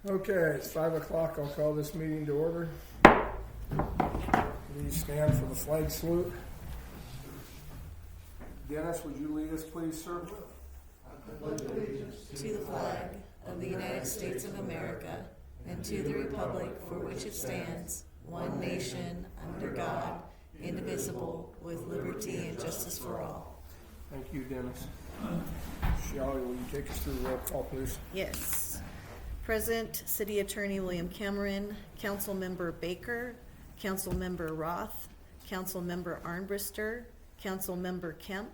Okay, it's 5 o'clock. I'll call this meeting to order. Please stand for the flag salute. Dennis, would you lead us, please, sir? To the flag of the United States of America and to the republic for which it stands, one nation, under God, indivisible, with liberty and justice for all. Thank you, Dennis. Shelley, will you take us through the roll call, please? Yes. Present, City Attorney William Cameron, Councilmember Baker, Councilmember Roth, Councilmember Armbruster, Councilmember Kemp,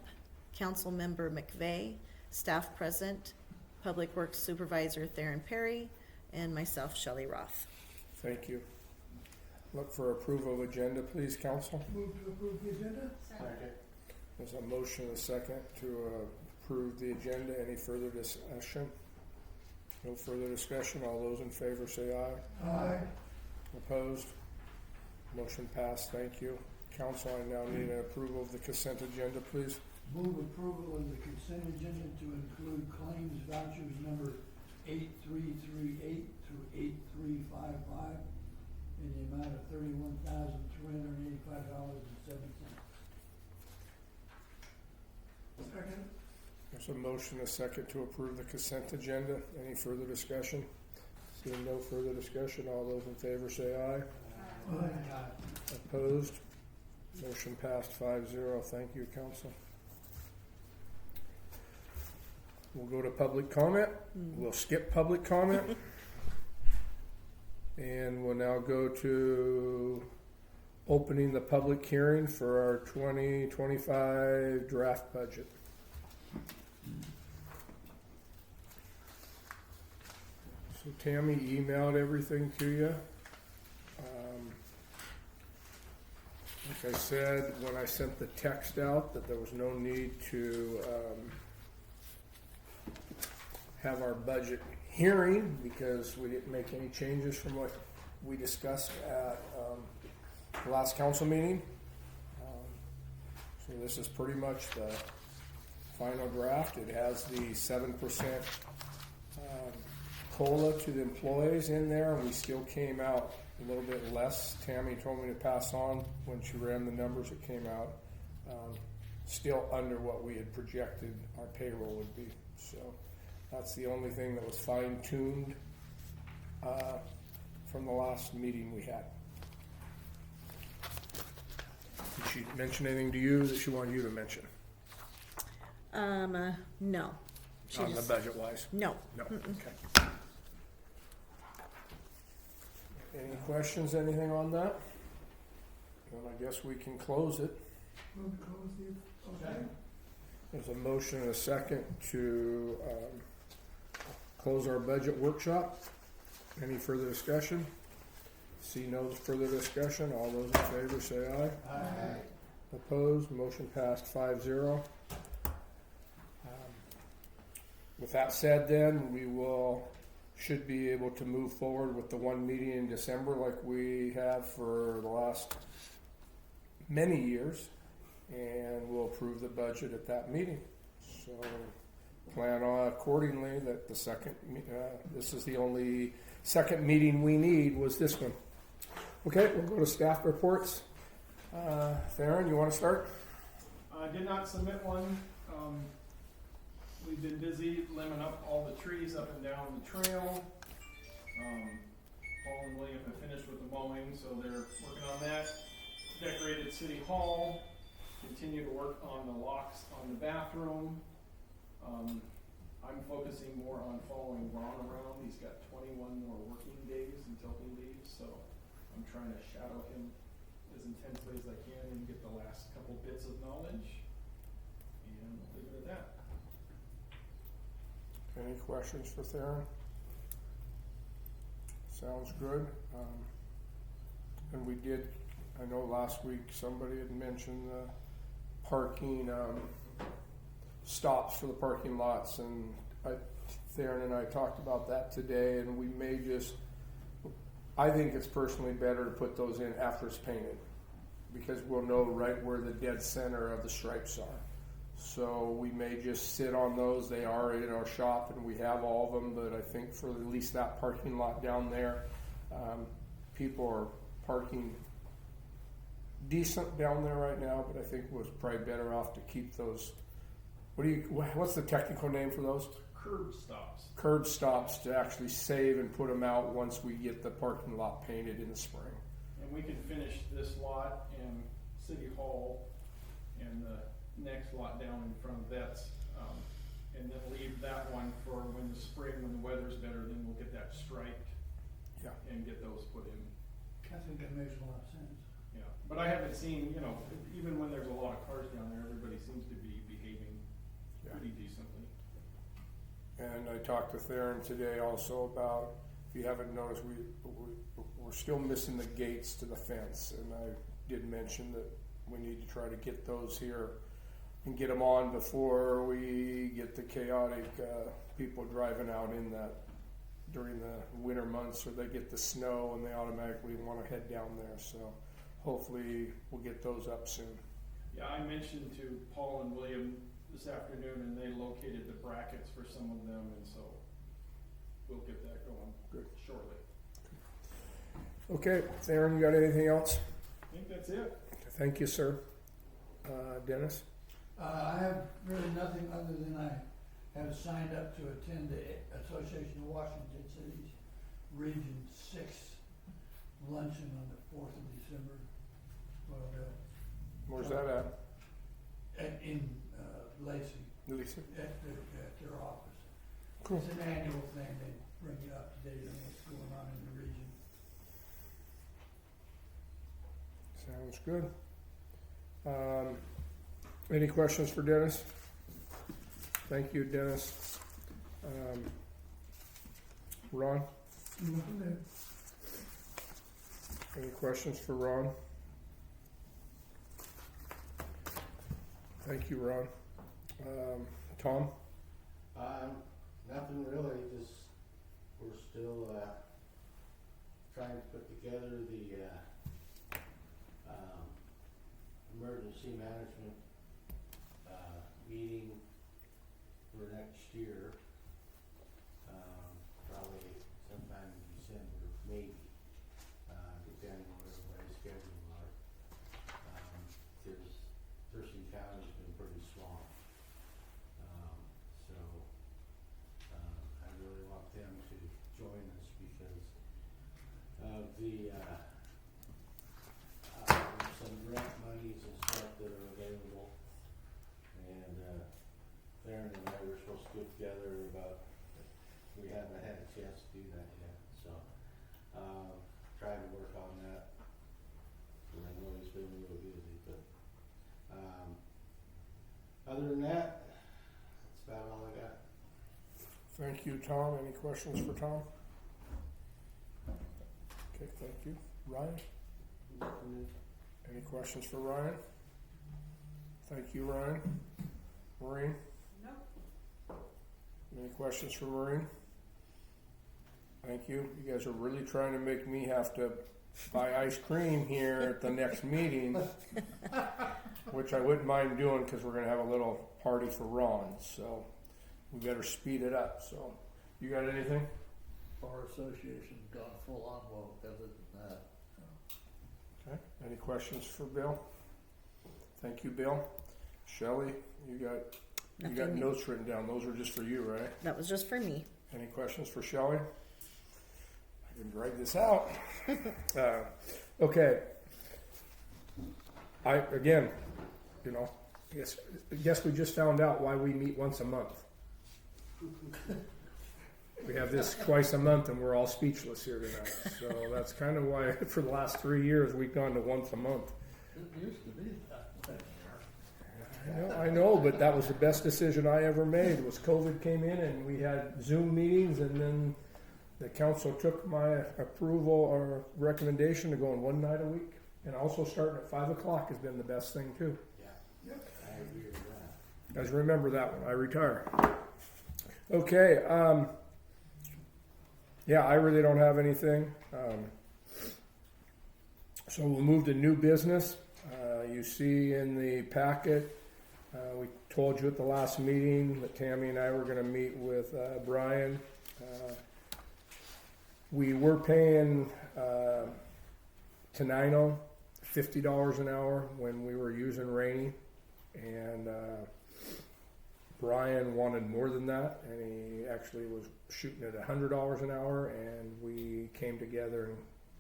Councilmember McVeigh, staff present, Public Works Supervisor Theron Perry, and myself, Shelley Roth. Thank you. Look for approval of agenda, please, council. Move to approve the agenda? Second. There's a motion and a second to approve the agenda. Any further discussion? No further discussion. All those in favor say aye. Aye. Opposed? Motion passed. Thank you. Council, I now need an approval of the consent agenda, please. Move approval of the consent agenda to include claims vouchers number 8338 through 8355 in the amount of $31,385.07. Second. There's a motion and a second to approve the consent agenda. Any further discussion? Seeing no further discussion, all those in favor say aye. Aye. Opposed? Motion passed 5-0. Thank you, council. We'll go to public comment. We'll skip public comment. And we'll now go to opening the public hearing for our 2025 draft budget. So Tammy emailed everything to you. Like I said, when I sent the text out, that there was no need to have our budget hearing because we didn't make any changes from what we discussed at the last council meeting. So this is pretty much the final draft. It has the 7% COLA to the employees in there, and we still came out a little bit less. Tammy told me to pass on when she ran the numbers. It came out still under what we had projected our payroll would be. So that's the only thing that was fine-tuned from the last meeting we had. Did she mention anything to you that she wanted you to mention? No. She On just, the budget-wise? no. No. Okay. Any questions, anything on that? Then I guess we can close it. Move to close the, okay. There's a motion and a second to close our budget workshop. Any further discussion? See no further discussion. All those in favor say aye. Aye. Opposed? Motion passed 5-0. With that said, then we should be able to move forward with the one meeting in December like we have for the last many years, and we'll approve the budget at that meeting. So plan on accordingly that the second, this is the only second meeting we need was this one. Okay, we'll go to staff reports. Theron, you want to start? I did not submit one. We've been busy limbing up all the trees up and down the trail. Paul and William have finished with the mowing, so they're working on that. Decorated City Hall. Continue to work on the locks on the bathroom. I'm focusing more on following Ron around. He's got 21 more working days until he leaves, so I'm trying to shadow him as intensely as I can and get the last couple bits of knowledge. And we'll leave it at that. Any questions for Theron? Sounds good. And we did, I know last week somebody had mentioned the parking stops for the parking lots, and Theron and I talked about that today, and we may I think it's personally better to put those in after it's painted, because we'll know right where the dead center of the stripes are. So we may just sit on those. They are in our shop and we have all of them, but I think for at least that parking lot down there, people are parking decent down there right now, but I think it was probably better off to keep those. What's the technical name for those? Curb stops. Curb stops, to actually save and put them out once we get the parking lot painted in the spring. And we can finish this lot and City Hall and the next lot down in front of Vets, and then leave that one for when the spring, when the weather's better, then we'll get that striped. Yeah. And get those put in. I think that makes a lot of sense. Yeah, but I haven't seen, even when there's a lot of cars down there, everybody seems to be behaving Yeah. pretty decently. And I talked to Theron today also about, if you haven't noticed, we're still missing the gates to the fence. And I did mention that we need to try to get those here and get them on before we get the chaotic people driving out in that during the winter months, or they get the snow and they automatically want to head down there. So hopefully we'll get those up soon. Yeah, I mentioned to Paul and William this afternoon, and they located the brackets for some of them, and so we'll get that going Good. shortly. Okay, Theron, you got anything else? I think that's it. Thank you, sir. Dennis? I have really nothing other than I have signed up to attend the Association of Washington Cities Region 6 luncheon on the 4th of December. Well, Where's that at? in Lacey, Lisa? at their office. Cool. It's an annual thing. They bring you up to date on what's going on in the region. Sounds good. Any questions for Dennis? Thank you, Dennis. Ron? Any questions for Ron? Thank you, Ron. Tom? Nothing really, just we're still trying to put together the emergency management meeting for next year, probably sometime in December, maybe, depending on what everybody's schedules are. Thurston County's been pretty swamped. So I really want them to join us because of the there's some grant monies and stuff that are available, and Theron and I were supposed to get together about, we haven't had a chance to do that yet, so trying to work on that. And I know he's been a little busy, but other than that, that's about all I got. Thank you, Tom. Any questions for Tom? Okay, thank you. Ryan? Any questions for Ryan? Thank you, Ryan. Maureen? No. Any questions for Maureen? Thank you. You guys are really trying to make me have to buy ice cream here at the next meeting, which I wouldn't mind doing because we're going to have a little party for Ron. So we better speed it up. So you got anything? Our association's gone full on well because of that. Okay. Any questions for Bill? Thank you, Bill. Shelley, you got Nothing. notes written down. Those were just for you, right? That was just for me. Any questions for Shelley? I can drag this out. Okay. I guess we just found out why we meet once a month. We have this twice a month, and we're all speechless here tonight. So that's kind of why, for the last 3 years, we've gone to once a month. It used to be that. I know, but that was the best decision I ever made. Was COVID came in, and we had Zoom meetings, and then the council took my approval or recommendation to go on one night a week, and also starting at 5 o'clock has been the best thing too. Yeah, I agree with that. Guys, remember that one. I retire. Okay. Yeah, I really don't have anything. So we'll move to new business. You see in the packet, we told you at the last meeting that Tammy and I were gonna meet with, Brian. We were paying, Tenino $50 an hour when we were using Rainy, and, Brian wanted more than that, and he actually was shooting at $100 an hour, and we came together and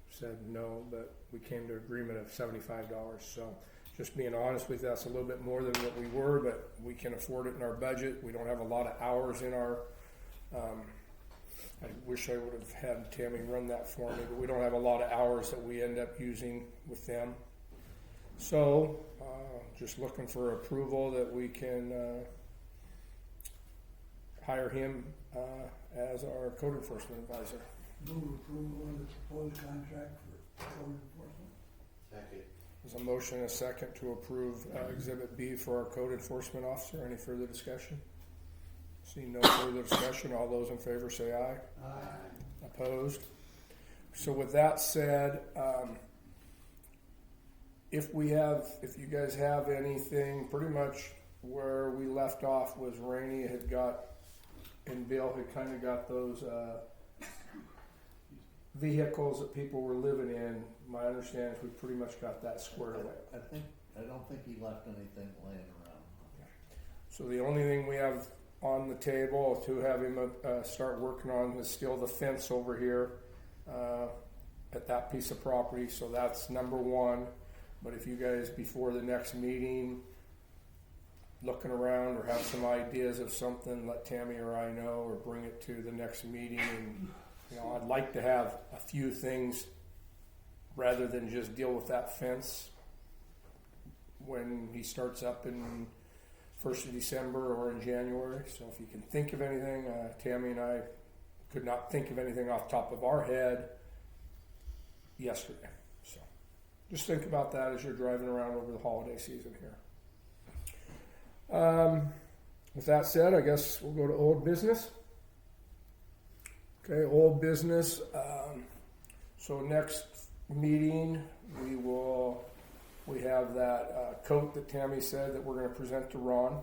said no, but we came to agreement of $75. So just being honest with you, that's a little bit more than what we were, but we can afford it in our budget. We don't have a lot of hours in our, I wish I would have had Tammy run that for me, but we don't have a lot of hours that we end up using with them. So just looking for approval that we can hire him as our code enforcement advisor. Move approval of the proposed contract for code enforcement. Second. There's a motion and a second to approve Exhibit B for our code enforcement officer. Any further discussion? Seeing no further discussion, all those in favor say aye. Aye. Opposed? So with that said, if you guys have anything, pretty much where we left off was Rainey had got, and Bill had kind of got those vehicles that people were living in. My understanding is we pretty much got that squared away. I don't think he left anything laying around. So the only thing we have on the table to have him start working on is still the fence over here at that piece of property. So that's number one. But if you guys before the next meeting looking around or have some ideas of something, let Tammy or I know, or bring it to the next meeting. And I'd like to have a few things rather than just deal with that fence when he starts up in 1st of December or in January. So if you can think of anything, Tammy and I could not think of anything off the top of our head yesterday. So just think about that as you're driving around over the holiday season here. With that said, I guess we'll go to old business. Okay, old business. So next meeting, we have that coat that Tammy said that we're going to present to Ron,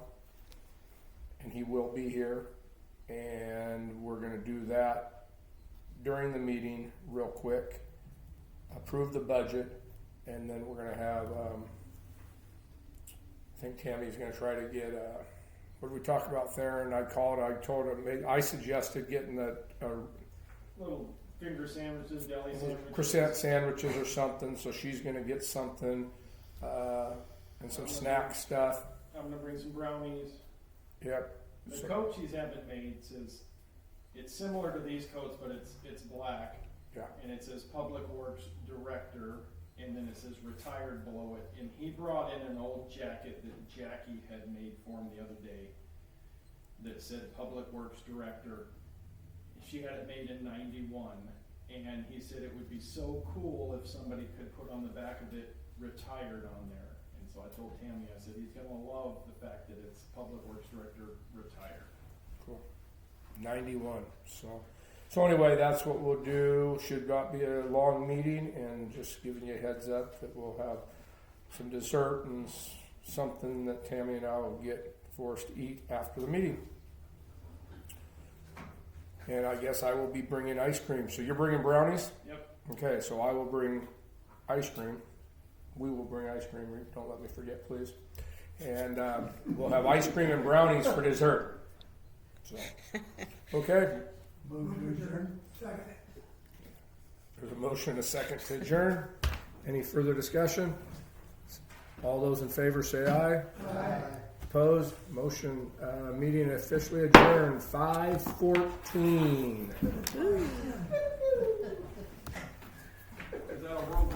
and he will be here, and we're going to do that during the meeting real quick, approve the budget, and then we're going to have, I think Tammy's going to try to get, what did we talk about, Theron? I told him, I suggested getting the Little finger sandwiches, deli sandwiches. croissant sandwiches or something, so she's going to get something, and some snack stuff. I'm gonna bring some brownies. Yep. The coat she's having made says, it's similar to these coats, but it's black. Yeah. And it says Public Works Director, and then it says retired below it. And he brought in an old jacket that Jackie had made for him the other day that said Public Works Director. She had it made in 91, and he said it would be so cool if somebody could put on the back of it retired on there. And so I told Tammy, I said, he's gonna love the fact that it's Public Works Director retired. Cool. 91. So anyway, that's what we'll do. Should not be a long meeting, and just giving you a heads up that we'll have some dessert and something that Tammy and I will get for us to eat after the meeting. And I guess I will be bringing ice cream. So you're bringing brownies? Yep. Okay, so I will bring ice cream. We will bring ice cream. Don't let me forget, please. And we'll have ice cream and brownies for dessert. So, okay. Move to adjourn. Second. There's a motion and a second to adjourn. Any further discussion? All those in favor say aye. Aye. Opposed? Motion, meeting officially adjourned, 5:14.